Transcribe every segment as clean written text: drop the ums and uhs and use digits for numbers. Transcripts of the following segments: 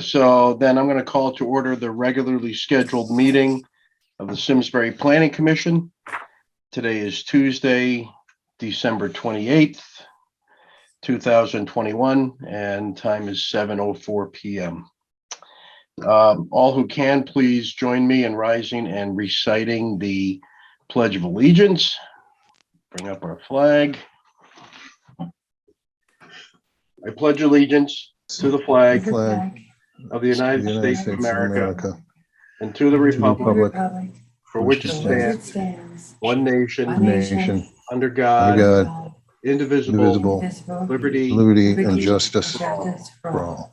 So then I'm going to call to order the regularly scheduled meeting of the Simsbury Planning Commission. Today is Tuesday, December 28th, 2021, and time is 7:04 p.m. All who can, please join me in rising and reciting the Pledge of Allegiance. Bring up our flag. I pledge allegiance to the flag of the United States of America and to the republic for which it stands, one nation, under God, indivisible, liberty and justice for all.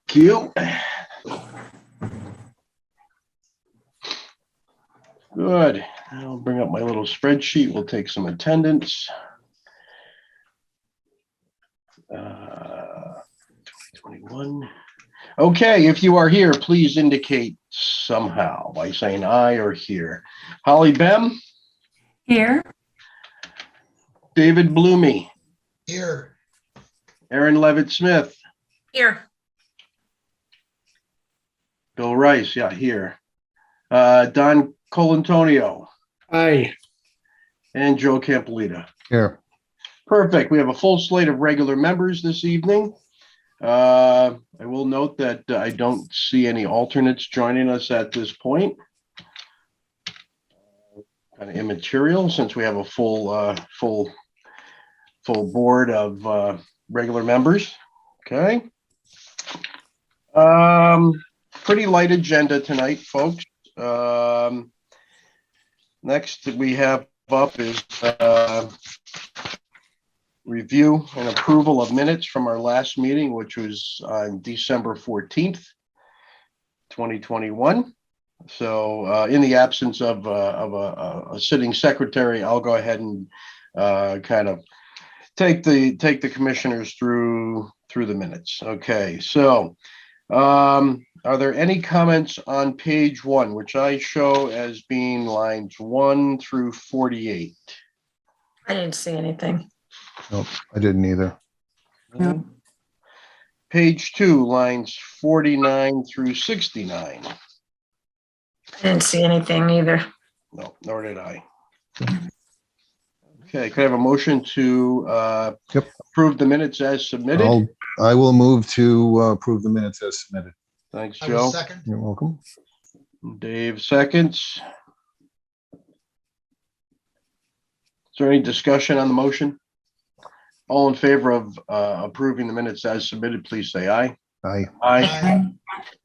Thank you. Good. I'll bring up my little spreadsheet. We'll take some attendance. 2021. Okay, if you are here, please indicate somehow by saying aye or here. Holly Bem? Here. David Blumey? Here. Aaron Levitt-Smith? Here. Bill Rice, yeah, here. Don Colantonio? Aye. And Joe Campolita? Here. Perfect. We have a full slate of regular members this evening. I will note that I don't see any alternates joining us at this point. Kind of immaterial since we have a full board of regular members. Okay. Pretty light agenda tonight, folks. Next we have up is review and approval of minutes from our last meeting, which was on December 14th, 2021. So in the absence of a sitting secretary, I'll go ahead and kind of take the commissioners through the minutes. Okay, so are there any comments on page 1, which I show as being lines 1 through 48? I didn't see anything. Nope, I didn't either. No. Page 2, lines 49 through 69. I didn't see anything either. No, nor did I. Okay, could I have a motion to approve the minutes as submitted? I will move to approve the minutes as submitted. Thanks, I will Joe. second. You're welcome. Dave seconds. Is there any discussion on the motion? All in favor of approving the minutes as submitted, please say aye. Aye. Aye.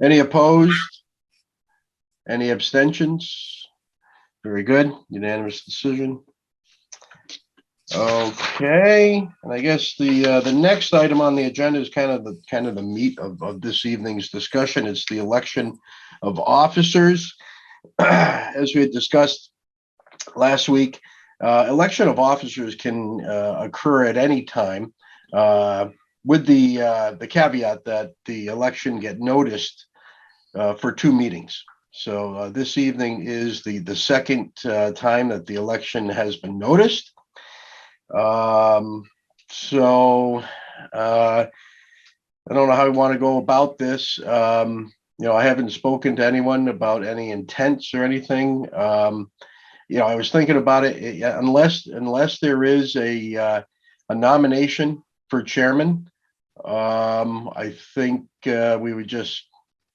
Any opposed? Any abstentions? Very good. Unanimous decision. Okay, and I guess the next item on the agenda is kind of the meat of this evening's discussion. It's the election of officers. As we had discussed last week, election of officers can occur at any time, with the caveat that the election get noticed for 2 meetings. So this evening is the second time that the election has been noticed. So I don't know how we want to go about this. I haven't spoken to anyone about any intents or anything. I was thinking about it, unless there is a nomination for chairman, I think we would just,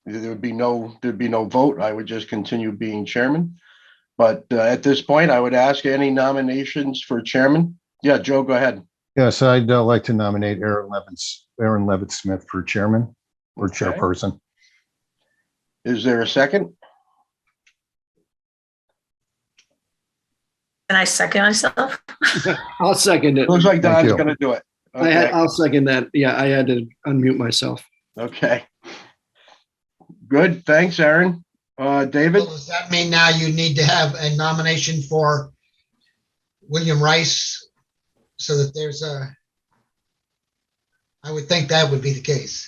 there'd be no vote. I would just continue being chairman. But at this point, I would ask any nominations for chairman. Yeah, Joe, go ahead. Yes, I'd like to nominate Aaron Levitt-Smith for chairman or chairperson. Is there a second? Can I second myself? I'll second it. Looks like Thank Don's you. going to do it. Okay. I'll second that. Yeah, I had to unmute myself. Okay. Good. Thanks, Aaron. David? Well, does that mean now you need to have a nomination for William Rice so that there's I would think that would be the case.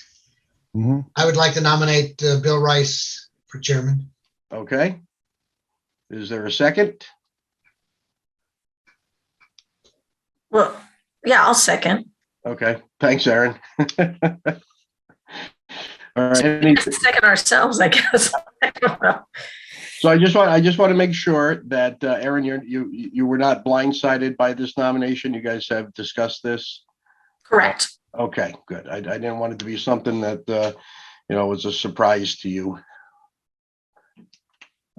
Mm-hmm. I would like to nominate Bill Rice for chairman. Okay. Is there a second? Well, yeah, I'll second. Okay. Thanks, Aaron. All right. Any- Second ourselves, I guess. I don't know. So I just want to make sure that Aaron, you were not blindsided by this nomination. You guys have discussed this. Correct. Okay, good. I didn't want it to be something that was a surprise to you.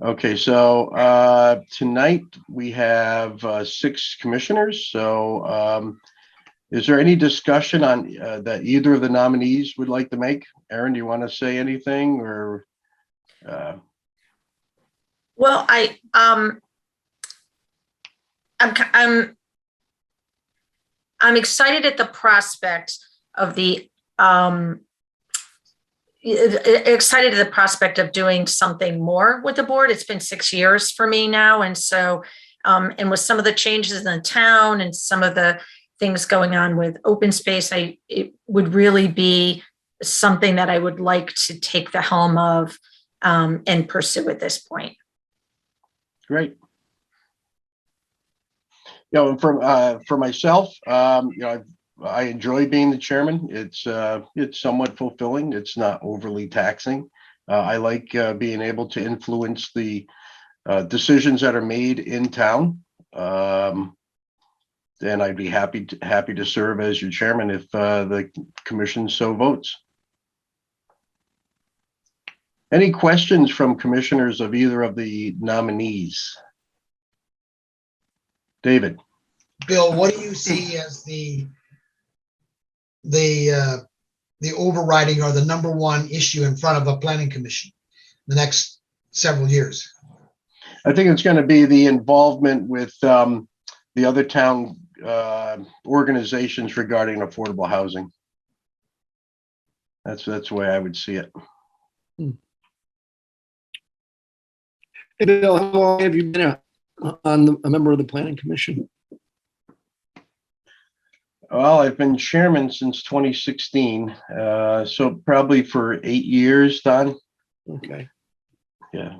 Okay, so tonight we have 6 commissioners. So is there any discussion on that either of the nominees would like to make? Aaron, do you want to say anything or? Well, I'm excited at the prospect of excited at the prospect of doing something more with the board. It's been 6 years for me now. And so, and with some of the changes in the town and some of the things going on with open space, it would really be something that I would like to take the helm of and pursue at this point. Great. For myself, I enjoy being the chairman. It's somewhat fulfilling. It's not overly taxing. I like being able to influence the decisions that are made in town. And I'd be happy to serve as your chairman if the commission so votes. Any questions from commissioners of either of the nominees? David. Bill, what do you see as the overriding or the number one issue in front of a planning commission the next several years? I think it's going to be the involvement with the other town organizations regarding affordable housing. That's the way I would see it. Hey, Bill, how long have you been a member of the planning commission? Well, I've been chairman since 2016, so probably for 8 years, Don. Okay. Yeah,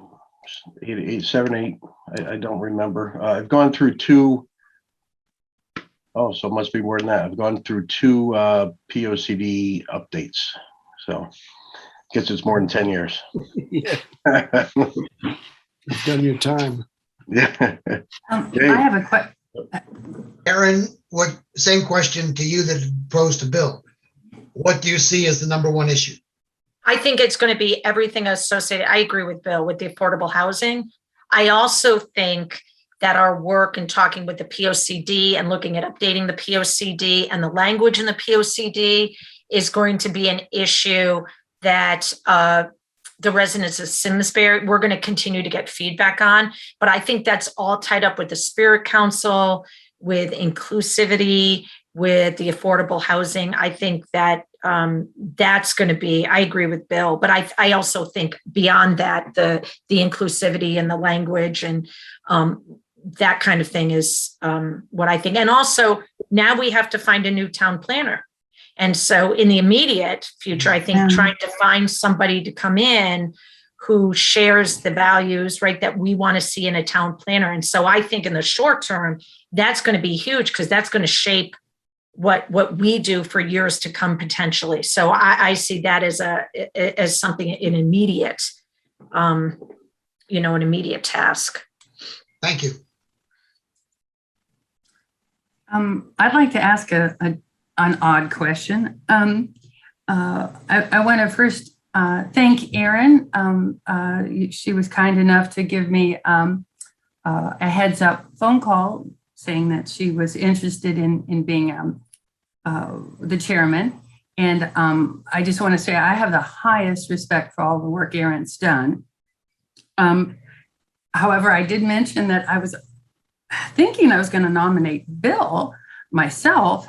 7, 8. I don't remember. I've gone through 2. Oh, so it must be more than that. I've gone through 2 POCD updates. So I guess it's more than 10 years. Yeah, you've done your time. Yeah. I have a question. Aaron, same question to you that posed to Bill. What do you see as the number one issue? I think it's going to be everything associated. I agree with Bill with the affordable housing. I also think that our work in talking with the POCD and looking at updating the POCD and the language in the POCD is going to be an issue that the residents of Simsbury, we're going to continue to get feedback on. But I think that's all tied up with the Spirit Council, with inclusivity, with the affordable housing. I think that that's going to be, I agree with Bill, but I also think beyond that, the inclusivity and the language and that kind of thing is what I think. And also now we have to find a new town planner. And so in the immediate future, I think trying to find somebody to come in who shares the values, right, that we want to see in a town planner. And so I think in the short term, that's going to be huge because that's going to shape what we do for years to come potentially. So I see that as something an immediate, an immediate task. Thank you. I'd like to ask an odd question. I want to first thank Erin. She was kind enough to give me a heads up phone call saying that she was interested in being the chairman. And I just want to say I have the highest respect for all the work Erin's done. However, I did mention that I was thinking I was going to nominate Bill myself,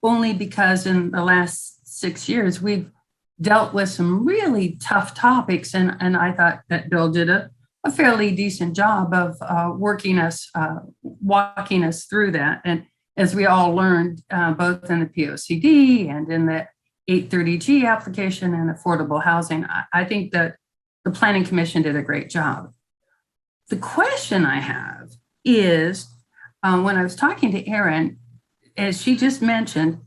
only because in the last 6 years, we've dealt with some really tough topics. And I thought that Bill did a fairly decent job of walking us through that. And as we all learned, both in the POCD and in the 830G application and affordable housing, I think that the Planning Commission did a great job. The question I have is, when I was talking to Erin, as she just mentioned,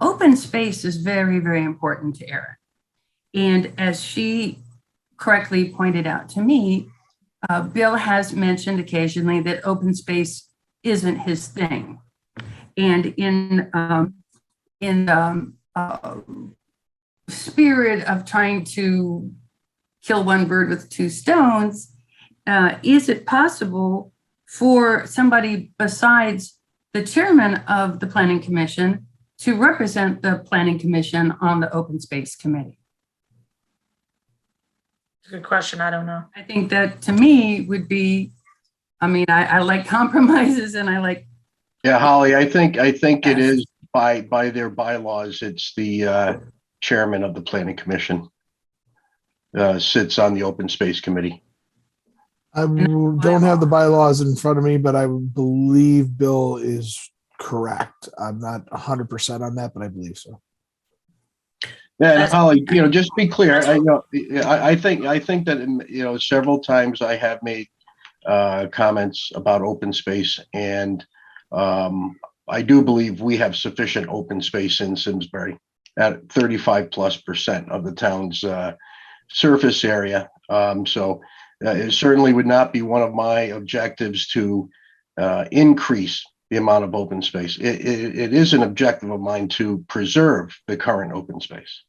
open space is very, very important to Erin. And as she correctly pointed out to me, Bill has mentioned occasionally that open space isn't his thing. And in spirit of trying to kill one bird with two stones, is it possible for somebody besides the chairman of the Planning Commission to represent the Planning Commission on the Open Space Committee? Good question. I don't know. I think that to me would be, I mean, I like compromises and I like. Yeah, Holly, I think it Yes. is by their bylaws, it's the chairman of the planning commission sits on the open space committee. Don't have the bylaws in front of me, but I believe Bill is correct. I'm not 100% on that, but I believe so. Yeah, and Holly, just to be clear, I think that, several times I have made comments about open space, and I do believe we have sufficient open space in Simsbury at 35+% of the town's surface area. So it certainly would not be one of my objectives to increase the amount of open space. It is an objective of mine to preserve the current open space.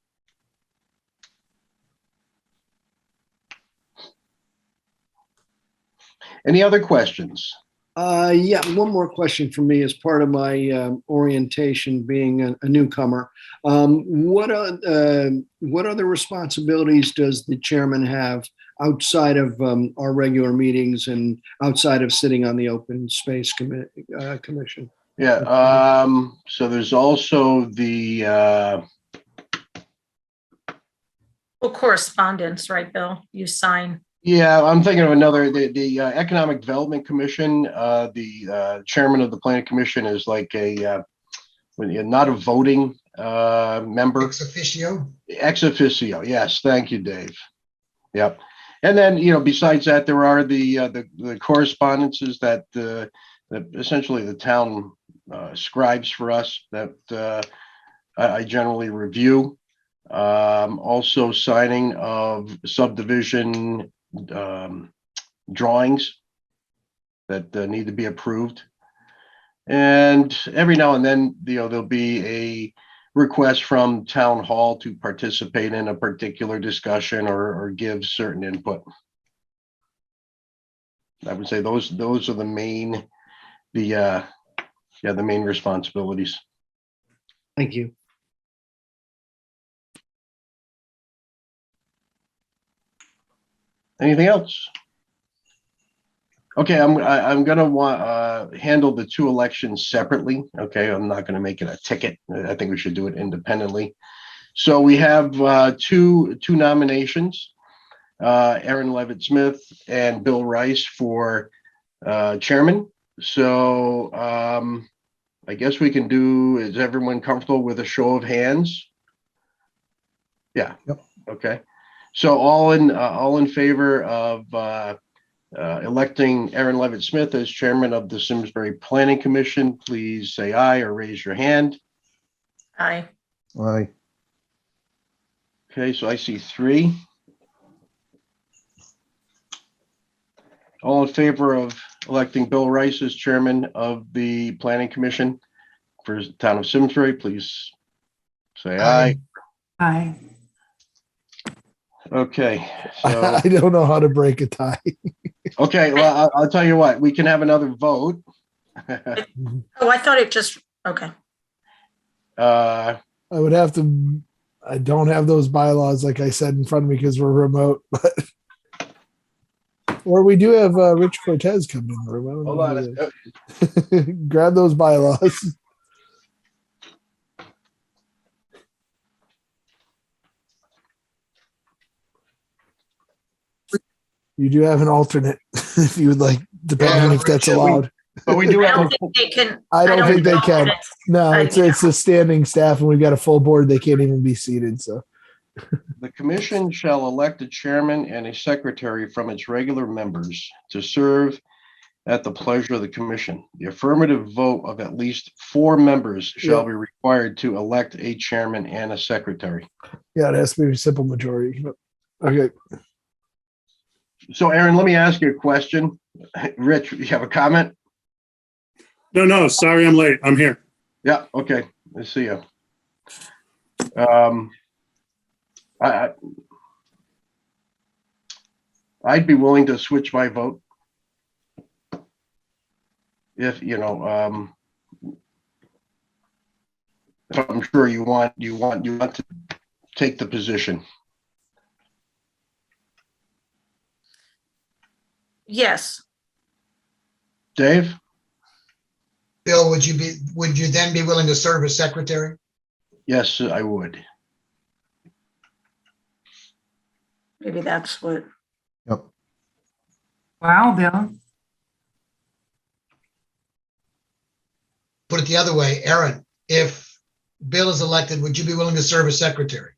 Any other questions? Yeah, one more question for me as part of my orientation, being a newcomer. What other responsibilities does the chairman have outside of our regular meetings and outside of sitting on the Open Space Commission? Yeah, so there's also the Correspondence, right, Bill? You sign. yeah, I'm thinking of another, the Economic Development Commission. The chairman of the Planning Commission is like not a voting member. Ex officio. Ex officio, yes, thank you, Dave. Yep. And then, besides that, there are the correspondences that essentially the town scribes for us that I generally review. Also signing of subdivision drawings that need to be approved. And every now and then, there'll be a request from town hall to participate in a particular discussion or give certain input. I would say those are the main, the main responsibilities. Thank you. Anything else? Okay, I'm gonna handle the two elections separately. Okay, I'm not gonna make it a ticket. I think we should do it independently. So we have two nominations, Aaron Levitt Smith and Bill Rice for chairman. So I guess we can do, is everyone comfortable with a show of hands? Yeah. Yep. Okay. So all in favor of electing Aaron Levitt Smith as chairman of the Simsbury Planning Commission, please say aye or raise your hand. Aye. Aye. Okay, so I see 3. All in favor of electing Bill Rice as chairman of the Planning Commission for the town of Simsbury, please say aye. Aye. Okay, so I don't know how to break a tie. okay, well, I'll tell you what, we can have another vote. Oh, I thought it just, okay. Uh, I would have to, I don't have those bylaws, like I said, in front of me because we're remote, but. Or we do have Rich Cortez coming in the room. I don't know hold who on. it is. Grab those bylaws. You do have an alternate if you would like, depending on if that's allowed. But we do I have, don't think they can. I don't think they know can. that No, I- it's a standing staff, and we've got a full board. They can't even be seated. So the commission shall elect a chairman and a secretary from its regular members to serve at the pleasure of the commission. The affirmative vote of at least 4 members shall Yeah. be required to elect a chairman and a secretary. Yeah, it has to be a simple majority. Okay. So Aaron, let me ask you a question. Rich, you have a comment? No, sorry, I'm late. I'm here. Yeah, okay. I see you. I'd be willing to switch my vote. If, I'm sure you want to take the position. Yes. Dave? Bill, would you then be willing to serve as secretary? Yes, I would. Maybe that's what. Yep. Wow, Bill. Put it the other way, Aaron, if Bill is elected, would you be willing to serve as secretary?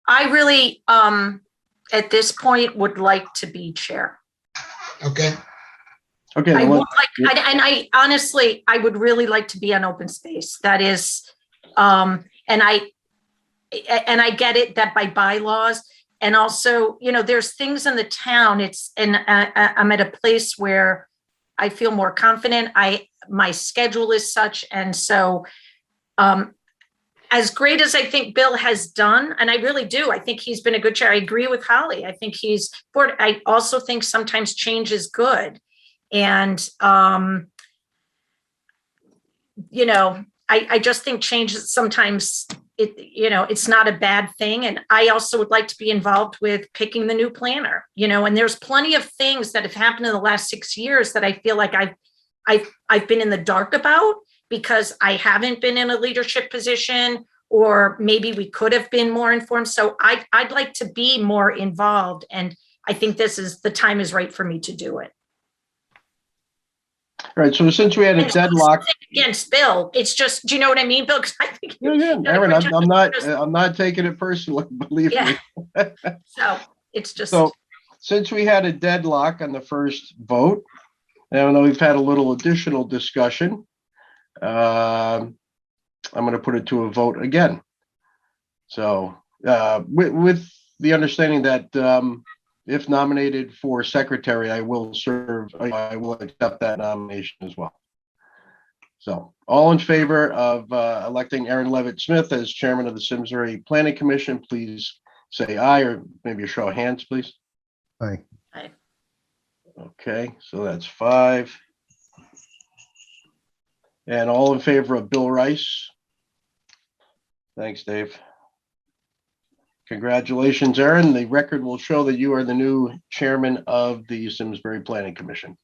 I really, at this point, would like to be chair. Okay, Okay. I then would let- like, and I honestly, I would really like to be on open space. That is, and I get it that by bylaws, and also, there's things in the town. I'm at a place where I feel more confident. My schedule is such, and so, as great as I think Bill has done, and I really do, I think he's been a good chair. I agree with Holly. I think I also think sometimes change is good. And, I just think change is sometimes it's not a bad thing. And I also would like to be involved with picking the new planner, and there's plenty of things that have happened in the last 6 years that I feel like I've been in the dark about because I haven't been in a leadership position, or maybe we could have been more informed. So I'd like to be more involved. And I think the time is right for me to do it. All right. So since we had a And deadlock, against Bill, it's just, do you know what I mean, Bill? Because I think yeah, Aaron, I'm not taking it personally, believe me. So it's just. So since we had a deadlock on the first vote, I know we've had a little additional discussion. I'm going to put it to a vote again. So with the understanding that if nominated for secretary, I will accept that nomination as well. So all in favor of electing Aaron Levitt Smith as chairman of the Simsbury Planning Commission, please say aye, or maybe a show of hands, please. Aye. Aye. Okay, so that's 5. And all in favor of Bill Rice? Thanks, Dave. Congratulations, Aaron. The record will show that you are the new chairman of the Simsbury Planning Commission.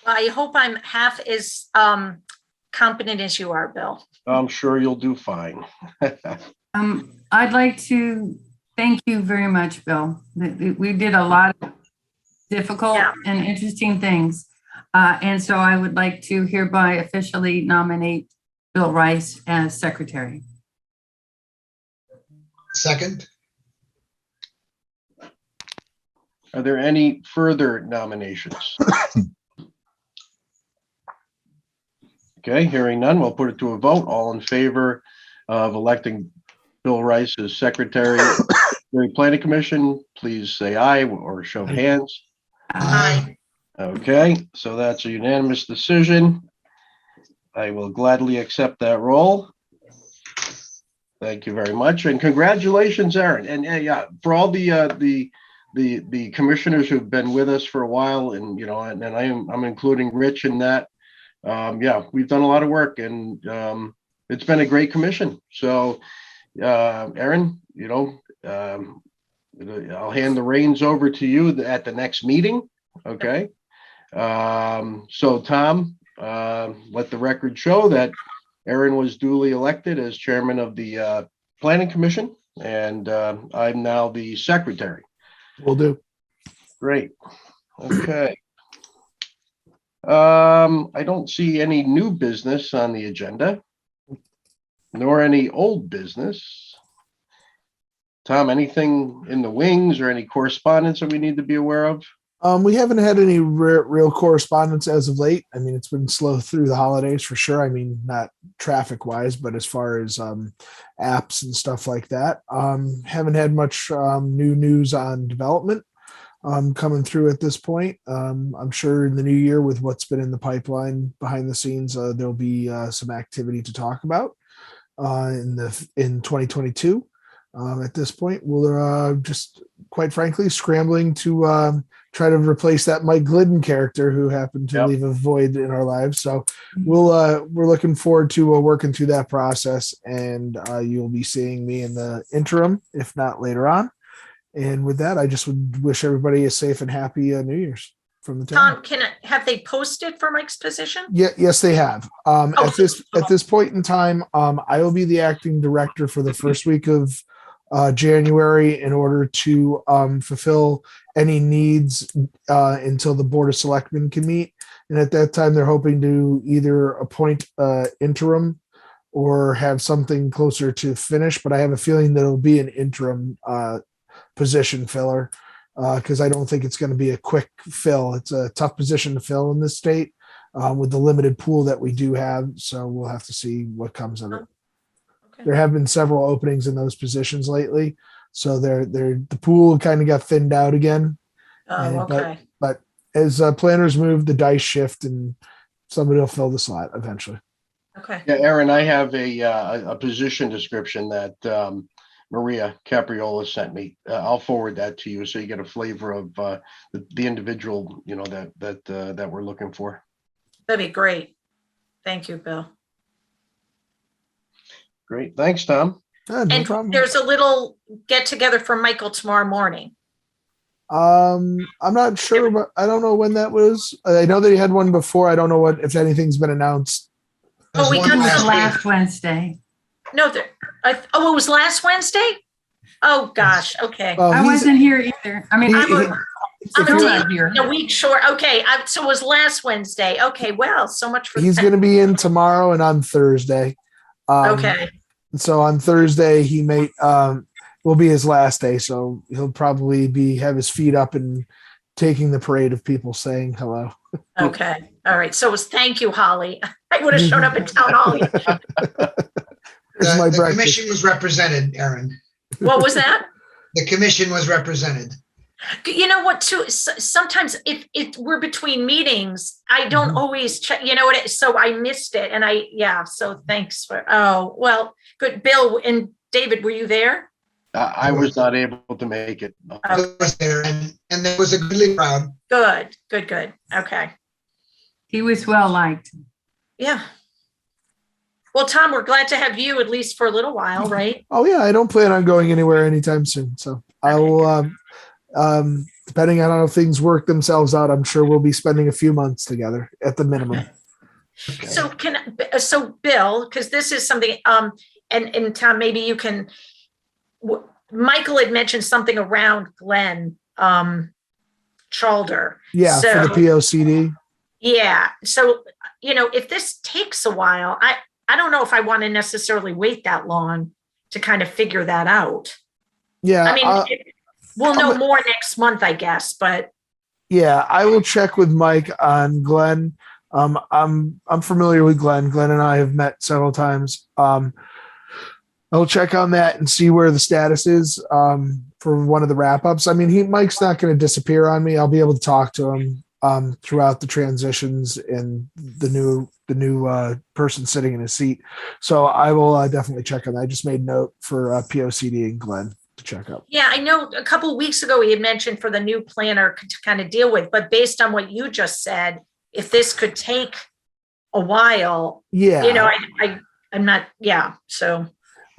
I hope I'm half as competent as you are, Bill. I'm sure you'll do fine. I'd like to thank you very much, Bill. We did a lot of difficult and interesting things. And so I would like to hereby officially nominate Bill Rice as secretary. second, Are there any further nominations? Okay, hearing none, we'll put it to a vote. All in favor of electing Bill Rice as secretary of the Planning Commission, please say aye or show of hands. aye. Okay, so that's a unanimous decision. I will gladly accept that role. Thank you very much, and congratulations, Aaron. And yeah, for all the commissioners who've been with us for a while, and and I'm including Rich in that. Yeah, we've done a lot of work, and it's been a great commission. So, Aaron, I'll hand the reins over to you at the next meeting. Okay. So Tom, let the record show that Aaron was duly elected as chairman of the Planning Commission, and I'm now the secretary. Will do. Great. Okay. I don't see any new business on the agenda, nor any old business. Tom, anything in the wings or any correspondence that we need to be aware of? We haven't had any real correspondence as of late. I mean, it's been slow through the holidays for sure. I mean, not traffic wise, but as far as apps and stuff like that. Haven't had much new news on development coming through at this point. I'm sure in the new year, with what's been in the pipeline behind the scenes, there'll be some activity to talk about in 2022. At this point, we're just quite frankly scrambling to try to replace that Mike Glidden character who happened to leave a void in our lives. So we're looking forward to working through that process, and you'll be seeing me in the interim, if not later on. And with that, I just would wish everybody a safe and happy New Year's from the town. Tom, have they posted for Mike's position? Yeah, yes, they have. At this point in time, I will be the acting director for the first week of January in order to fulfill any needs until the Board of Selectmen can meet. And at that time, they're hoping to either appoint interim or have something closer to finish. But I have a feeling that it'll be an interim position filler because I don't think it's going to be a quick fill. It's a tough position to fill in this state with the limited pool that we do have. So we'll have to see what comes of it. There have been several openings in those positions lately, so the pool kind of got thinned out again. Oh, okay. But as planners move, the dice shift, and somebody will fill the slot eventually. Okay. Yeah, Aaron, I have a position description that Maria Capriola sent me. I'll forward that to you so you get a flavor of the individual, that we're looking for. That'd be great. Thank you, Bill. Great. Thanks, Tom. No And problem. there's a little get together for Michael tomorrow morning. I'm not sure, but I don't know when that was. I know that he had one before. I don't know if anything's been announced. Oh, we There's got one It was last last Wednesday. No, it was last Wednesday? Oh, gosh. Okay. I wasn't here either. I mean, he- I'm you're a not here. a week short. Okay. So it was last Wednesday. Okay. Well, so much for He's that. going to be in tomorrow and on Thursday. Okay. So on Thursday, he will be his last day. So he'll probably have his feet up and taking the parade of people saying hello. Okay. All right. So it was thank you, Holly. I would have shown up at town hall. Here's my The breakfast. commission was represented, Aaron. What was that? The commission was represented. You know what, too? Sometimes if we're between meetings, I don't always check, so I missed it. And so thanks well, good. Bill and David, were you there? I was not able to make it. I was there, and there was a goodly crowd. Good. Okay. He was well liked. Yeah. Well, Tom, we're glad to have you at least for a little while, right? Oh yeah, I don't plan on going anywhere anytime soon. So I will, depending on how things work themselves out, I'm sure we'll be spending a few months together at the minimum. Okay. So Bill, because this is something, and Tom, maybe you can, Michael had mentioned something around Glenn Chalder. Yeah, So- for the POCD. Yeah. So, if this takes a while, I don't know if I want to necessarily wait that long to kind of figure that out. Yeah, I mean, we'll know more next month, I guess, but. yeah, I will check with Mike on Glenn. I'm familiar with Glenn. Glenn and I have met several times. I'll check on that and see where the status is for one of the wrap ups. I mean, Mike's not going to disappear on me. I'll be able to talk to him throughout the transitions and the new person sitting in his seat. So I will definitely check on that. I just made note for POCD and Glenn to check up. Yeah, I know a couple of weeks ago he had mentioned for the new planner to kind of deal with, but based on what you just said, if this could take a while, Yeah, I'm not, so.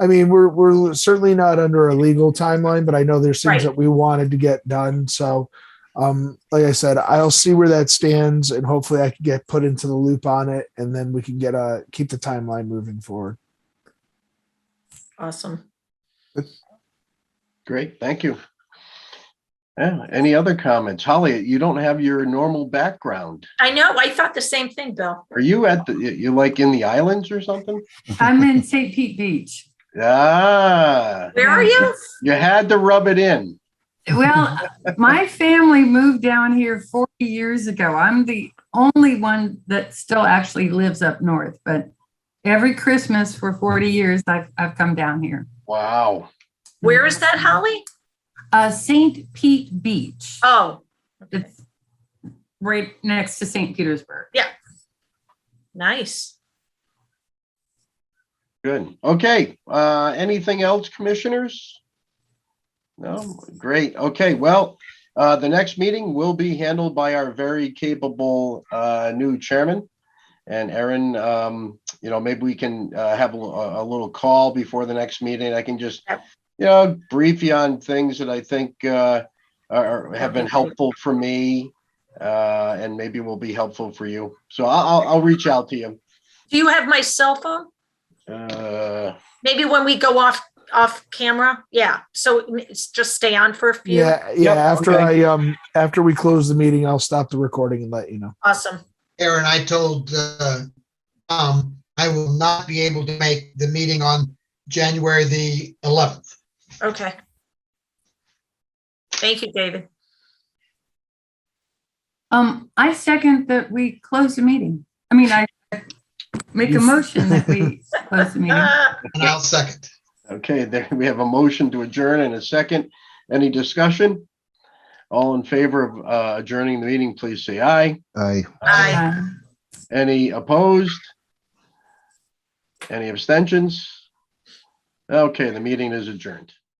I mean, we're certainly not under a legal timeline, but I know there's things Right. that we wanted to get done. So, like I said, I'll see where that stands, and hopefully I can get put into the loop on it, and then we can keep the timeline moving forward. Awesome. Great. Thank you. Yeah. Any other comments? Holly, you don't have your normal background. I know. I thought the same thing, Bill. Are you you like in the islands or something? I'm in St. Pete Beach. Ah, Where are you? you had to rub it in. Well, my family moved down here 40 years ago. I'm the only one that still actually lives up north, but every Christmas for 40 years, I've come down here. Wow. Where is that, Holly? St. Pete Beach. Oh, It's right next to St. Petersburg. nice. Good. Okay. Anything else, commissioners? No? Great. Okay. Well, the next meeting will be handled by our very capable new chairman. And Erin, maybe we can have a little call before the next meeting. I can just, brief you on things that I think have been helpful for me, and maybe will be helpful for you. So I'll reach out to you. Do you have my cell phone? Maybe when we go off camera? Yeah. So it's just stay on for a few. Yeah. Yep, After okay. after we close the meeting, I'll stop the recording and let you know. Awesome. Aaron, I told I will not be able to make the meeting on January the 11th. Okay. Thank you, David. I second that we close the meeting. I mean, I make a motion that we close the meeting. And I'll second. Okay, there we have a motion to adjourn in a second. Any discussion? All in favor of adjourning the meeting, please say aye. Aye. Aye. Any opposed? Any abstentions? Okay, the meeting is adjourned.